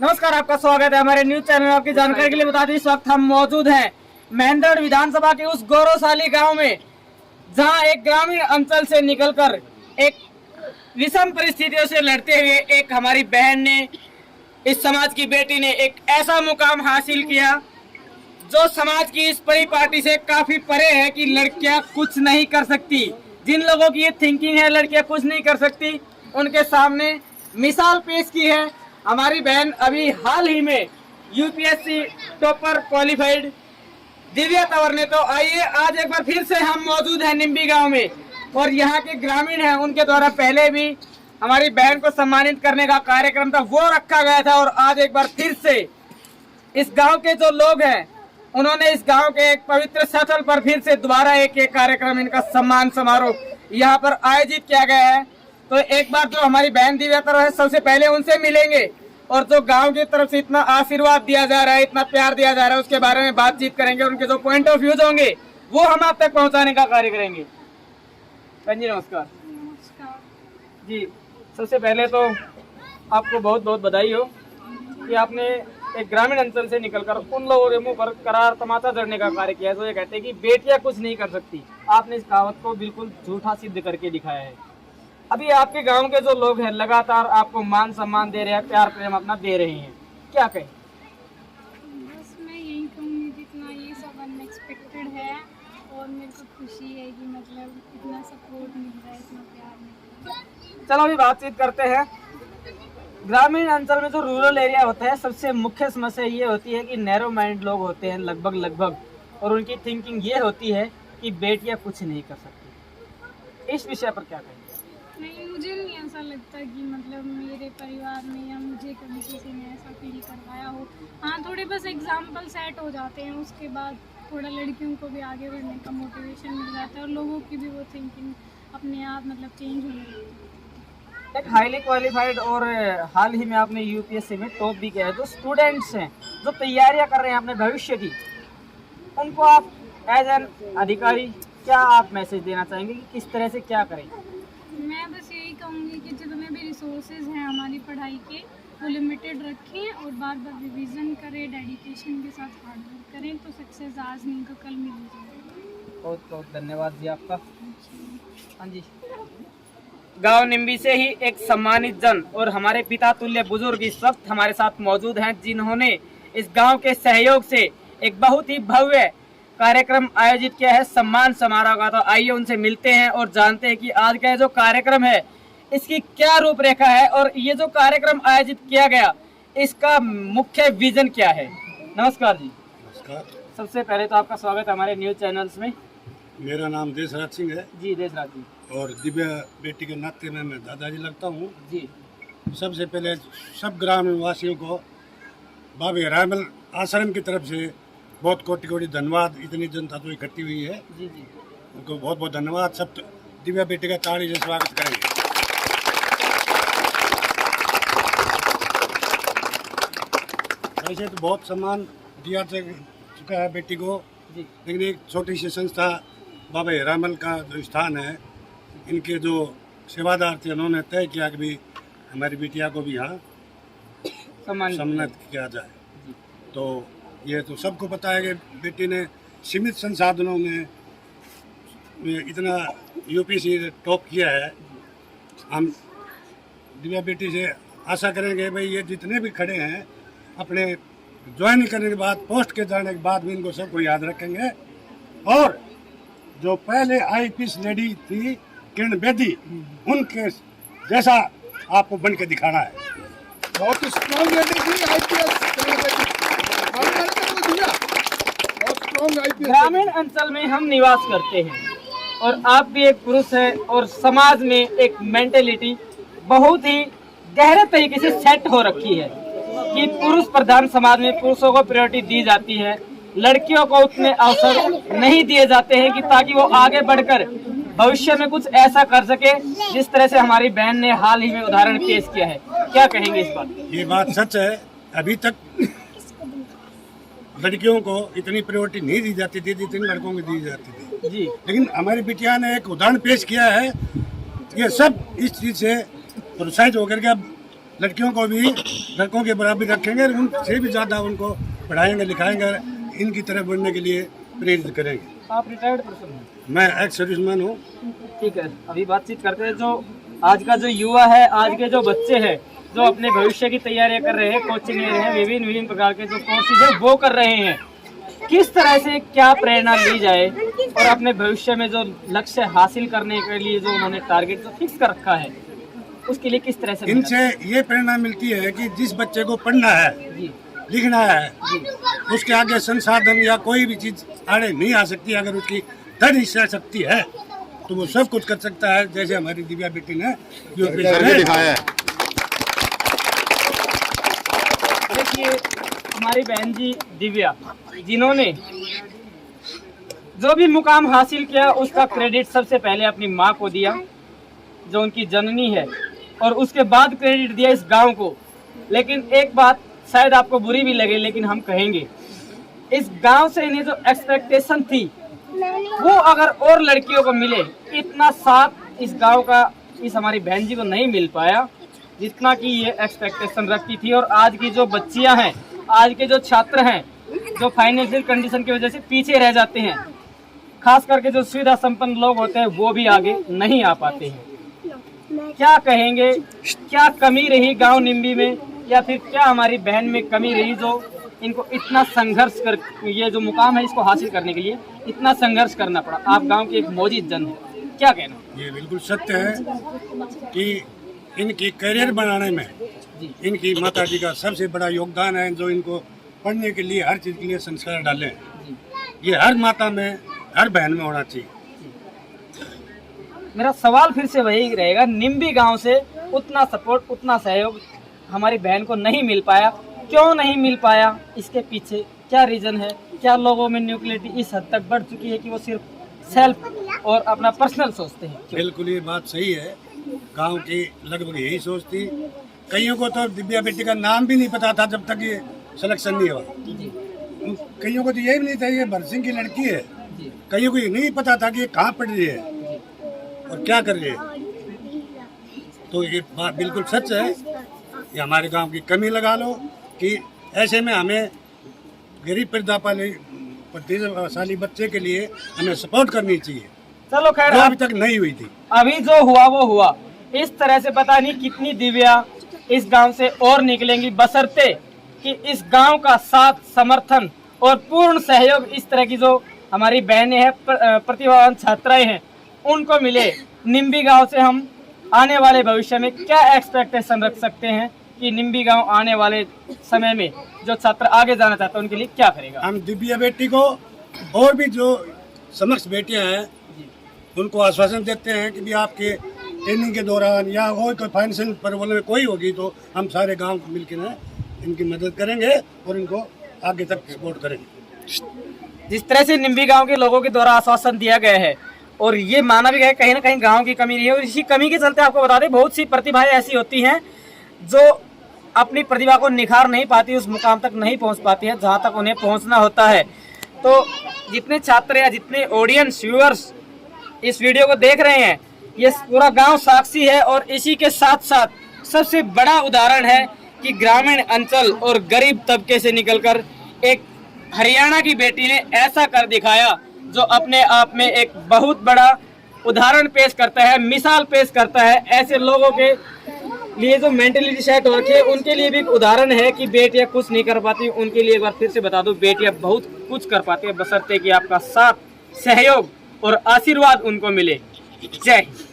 नमस्कार, आपका स्वागत है हमारे न्यूज चैनल में। आपकी जानकारी के लिए बता दें, इस वक्त हम मौजूद हैं महेंद्रगढ़ विधानसभा के उस गौरवशाली गांव में, जहां एक ग्रामीण अंचल से निकलकर एक विषम परिस्थितियों से लड़ते हुए एक हमारी बहन ने, इस समाज की बेटी ने एक ऐसा मुकाम हासिल किया जो समाज की इस परिपाटी से काफी परे है कि लड़कियां कुछ नहीं कर सकती। जिन लोगों की ये थिंकिंग है लड़कियां कुछ नहीं कर सकती, उनके सामने मिसाल पेश की है हमारी बहन। अभी हाल ही में UPSC topper qualified Divya Tanwar ने। तो आइए, आज एक बार फिर से हम मौजूद हैं निम्बी गांव में, और यहाँ के ग्रामीण हैं, उनके द्वारा पहले भी हमारी बहन को सम्मानित करने का कार्यक्रम था, वो रखा गया था। और आज एक बार फिर से इस गांव के जो लोग हैं, उन्होंने इस गांव के एक पवित्र स्थल पर फिर से दोबारा एक कार्यक्रम, इनका सम्मान समारोह यहाँ पर आयोजित किया गया है। तो एक बार जो हमारी बहन दिव्या तंवर है, सबसे पहले उनसे मिलेंगे, और जो गांव की तरफ से इतना आशीर्वाद दिया जा रहा है, इतना प्यार दिया जा रहा है, उसके बारे में बातचीत करेंगे। उनके जो पॉइंट ऑफ व्यूज होंगे वो हम आप तक पहुंचाने का कार्य करेंगे। बहन जी नमस्कार। नमस्कार जी, सबसे पहले तो आपको बहुत बहुत बधाई हो कि आपने एक ग्रामीण अंचल से निकलकर उन लोगों के मुंह पर करार तमाचा जड़ने का कार्य किया है जो ये कहते हैं कि बेटियां कुछ नहीं कर सकती। आपने इस कहावत को बिल्कुल झूठा सिद्ध करके दिखाया है। अभी आपके गांव के जो लोग हैं लगातार आपको मान सम्मान दे रहे हैं, प्यार प्रेम अपना दे रहे हैं, क्या कहें? बस मैं यही कहूँगी कि इतना ये सब अनएक्सपेक्टेड है, और मेरे को खुशी है कि मतलब इतना सपोर्ट मिल रहा है, इतना प्यार मिल रहा है। चलो अभी बातचीत करते हैं। ग्रामीण अंचल में जो रूरल एरिया होता है, सबसे मुख्य समस्या ये होती है कि नैरो माइंड लोग होते हैं लगभग, और उनकी थिंकिंग ये होती है कि बेटियां कुछ नहीं कर सकती। इस विषय पर क्या कहेंगे? नहीं, मुझे नहीं ऐसा लगता कि मतलब मेरे परिवार में या मुझे कभी किसी ने ऐसा फील करवाया हो। हाँ, थोड़े बस एग्जाम्पल सेट हो जाते हैं, उसके बाद थोड़ा लड़कियों को भी आगे बढ़ने का मोटिवेशन मिल जाता है, और लोगों की भी वो थिंकिंग अपने आप मतलब चेंज होने लगती है। एक हाईली क्वालिफाइड, और हाल ही में आपने यूपीएससी में टॉप भी किया है। जो स्टूडेंट्स हैं, जो तैयारियां कर रहे हैं अपने भविष्य की, उनको आप एज एन अधिकारी क्या आप मैसेज देना चाहेंगे कि किस तरह से क्या करें? मैं बस यही कहूँगी कि जितने भी रिसोर्सेज हैं हमारी पढ़ाई के, वो लिमिटेड रखें, और बार बार रिवीजन करें, डेडिकेशन के साथ हार्ड वर्क करें, तो सक्सेस आज नहीं तो कल मिल जाएगी। बहुत बहुत धन्यवाद जी आपका। हाँ जी, गांव निम्बी से ही एक सम्मानित जन और हमारे पिता तुल्य बुजुर्ग इस वक्त हमारे साथ मौजूद हैं, जिन्होंने इस गांव के सहयोग से एक बहुत ही भव्य कार्यक्रम आयोजित किया है, सम्मान समारोह का। तो आइए उनसे मिलते हैं और जानते हैं कि आज का जो कार्यक्रम है इसकी क्या रूपरेखा है, और ये जो कार्यक्रम आयोजित किया गया इसका मुख्य विजन क्या है। नमस्कार जी। नमस्कार। सबसे पहले तो आपका स्वागत है हमारे न्यूज चैनल्स में। मेरा नाम देशराज सिंह है जी, देशराज जी। और दिव्या बेटी के नाते में मैं दादाजी लगता हूँ जी। सबसे पहले सब ग्रामीण वासियों को बाबा रामल आश्रम की तरफ से बहुत कोटि कोटि धन्यवाद। इतनी जनता तो इकट्ठी हुई है, जी जी, उनको बहुत बहुत धन्यवाद। सब दिव्या बेटी का ताली से स्वागत करेंगे। वैसे तो बहुत सम्मान दिया जा चुका है बेटी को, जी। लेकिन एक छोटी सी संस्था बाबा रामल का जो स्थान है, इनके जो सेवादार थे, उन्होंने तय किया कि भी हमारी बिटिया को भी यहाँ सम्मानित किया जाए। तो ये तो सबको पता है कि बेटी ने सीमित संसाधनों में इतना यूपीएससी टॉप किया है। हम दिव्या बेटी से आशा करेंगे भाई ये जितने भी खड़े हैं, अपने ज्वाइन करने के बाद, पोस्ट के जाने के बाद भी इनको सबको याद रखेंगे। और जो पहले आईपीएस लेडी थी किरण बेदी, उनके जैसा आपको बन के दिखाना है। बहुत स्ट्रॉन्ग लेडी थी आईपीएस, बहुत स्ट्रॉन्ग आईपीएस। ग्रामीण अंचल में हम निवास करते हैं, और आप भी एक पुरुष हैं, और समाज में एक मेंटेलिटी बहुत ही गहरे तरीके से सेट हो रखी है कि पुरुष प्रधान समाज में पुरुषों को प्रायोरिटी दी जाती है, लड़कियों को उतने अवसर नहीं दिए जाते हैं कि ताकि वो आगे बढ़कर भविष्य में कुछ ऐसा कर सके जिस तरह से हमारी बहन ने हाल ही में उदाहरण पेश किया है। क्या कहेंगे इस बात? ये बात सच है। अभी तक लड़कियों को इतनी प्रायोरिटी नहीं दी जाती थी जितनी लड़कों को दी जाती थी जी। लेकिन हमारी बिटिया ने एक उदाहरण पेश किया है। ये सब इस चीज़ से प्रोत्साहित होकर के अब लड़कियों को भी लड़कों के बराबर रखेंगे और उनसे भी ज़्यादा उनको पढ़ाएंगे लिखाएंगे, इनकी तरफ बढ़ने के लिए प्रेरित करेंगे। आप रिटायर्ड पर्सन हैं? मैं एक्स सर्विसमैन हूँ। ठीक है, अभी बातचीत करते हैं। जो आज का जो युवा है, आज के जो बच्चे हैं, जो अपने भविष्य की तैयारियां कर रहे हैं, कोचिंग ले रहे हैं, विभिन्न प्रकार के जो कोर्सेज है वो कर रहे हैं, किस तरह से क्या प्रेरणा ली जाए और अपने भविष्य में जो लक्ष्य हासिल करने के लिए जो उन्होंने टारगेट जो फिक्स कर रखा है उसके लिए किस तरह से इनसे ये प्रेरणा मिलती है कि जिस बच्चे को पढ़ना है, जी लिखना है, उसके आगे संसाधन या कोई भी चीज आड़े नहीं आ सकती। अगर उसकी दृढ़ इच्छा शक्ति है तो वो सब कुछ कर सकता है, जैसे हमारी दिव्या बेटी ने जो दिखाया है। देखिए, हमारी बहन जी दिव्या, जिन्होंने जो भी मुकाम हासिल किया उसका क्रेडिट सबसे पहले अपनी माँ को दिया, जो उनकी जननी है, और उसके बाद क्रेडिट दिया इस गांव को। लेकिन एक बात शायद आपको बुरी भी लगे, लेकिन हम कहेंगे, इस गांव से इन्हें जो एक्सपेक्टेशन थी वो अगर और लड़कियों को मिले, इतना साथ इस गांव का इस हमारी बहन जी को नहीं मिल पाया जितना कि ये एक्सपेक्टेशन रखती थी। और आज की जो बच्चियां हैं, आज के जो छात्र हैं, जो फाइनेंशियल कंडीशन की वजह से पीछे रह जाते हैं, खास करके जो सुविधा संपन्न लोग होते हैं वो भी आगे नहीं आ पाते हैं। क्या कहेंगे, क्या कमी रही गांव निम्बी में, या फिर क्या हमारी बहन में कमी रही जो इनको इतना संघर्ष कर, ये जो मुकाम है इसको हासिल करने के लिए इतना संघर्ष करना पड़ा? आप गांव के एक मौजूद जन है, क्या कहना? ये बिल्कुल सत्य है कि इनकी करियर बनाने में इनकी माता जी का सबसे बड़ा योगदान है, जो इनको पढ़ने के लिए हर चीज़ के लिए संस्कार डाले। ये हर माता में, हर बहन में होना चाहिए। मेरा सवाल फिर से वही रहेगा, निम्बी गांव से उतना सपोर्ट, उतना सहयोग हमारी बहन को नहीं मिल पाया, क्यों नहीं मिल पाया? इसके पीछे क्या रीज़न है? क्या लोगों में न्यूक्लियरिटी इस हद तक बढ़ चुकी है कि वो सिर्फ सेल्फ और अपना पर्सनल सोचते हैं? बिल्कुल ये बात सही है, गांव की लगभग यही सोच थी। कईयों को तो दिव्या बेटी का नाम भी नहीं पता था जब तक ये सिलेक्शन नहीं हुआ। कईयों को तो यही भी नहीं था ये भरसिंह की लड़की है, कईयों को ये नहीं पता था कि ये कहाँ पढ़ रही है और क्या कर रही है। तो ये बात बिल्कुल सच है। ये हमारे गांव की कमी लगा लो कि ऐसे में हमें गरीब प्रतिभाशाली बच्चे के लिए हमें सपोर्ट करनी चाहिए, चलो खैर, जो अभी तक नहीं हुई थी। अभी जो हुआ वो हुआ। इस तरह से पता नहीं कितनी दिव्या इस गांव से और निकलेंगी, बशर्ते कि इस गांव का साथ, समर्थन और पूर्ण सहयोग इस तरह की जो हमारी बहनें हैं, प्रतिभावान छात्राएं हैं, उनको मिले। निम्बी गांव से हम आने वाले भविष्य में क्या एक्सपेक्टेशन रख सकते हैं कि निम्बी गांव आने वाले समय में जो छात्र आगे जाना चाहते हैं उनके लिए क्या करेगा? हम दिव्या बेटी को और भी जो समक्ष बेटियां हैं उनको आश्वासन देते हैं कि भी आपके ट्रेनिंग के दौरान या कोई फाइनेंशियल प्रॉब्लम में कोई होगी तो हम सारे गांव को मिलकर इनकी मदद करेंगे और इनको आगे तक सपोर्ट करेंगे। जिस तरह से निम्बी गांव के लोगों के द्वारा आश्वासन दिया गया है और ये माना भी गया है कहीं ना कहीं गांव की कमी नहीं है, और इसी कमी के चलते आपको बता दें, बहुत सी प्रतिभाएं ऐसी होती हैं जो अपनी प्रतिभा को निखार नहीं पाती, उस मुकाम तक नहीं पहुंच पाती है जहां तक उन्हें पहुंचना होता है। तो जितने छात्र या जितने ऑडियंस व्यूअर्स इस वीडियो को देख रहे हैं, ये पूरा गांव साक्षी है। और इसी के साथ साथ सबसे बड़ा उदाहरण है कि ग्रामीण अंचल और गरीब तबके से निकलकर एक हरियाणा की बेटी ने ऐसा कर दिखाया जो अपने आप में एक बहुत बड़ा उदाहरण पेश करता है, मिसाल पेश करता है। ऐसे लोगों के लिए जो मेंटलिटी सेट हो रखी है उनके लिए भी एक उदाहरण है कि बेटियां कुछ नहीं कर पाती। उनके लिए एक बार फिर से बता दूं, बेटियां बहुत कुछ कर पाती है, बशर्ते कि आपका साथ, सहयोग और आशीर्वाद उनको मिले। जय हिंद।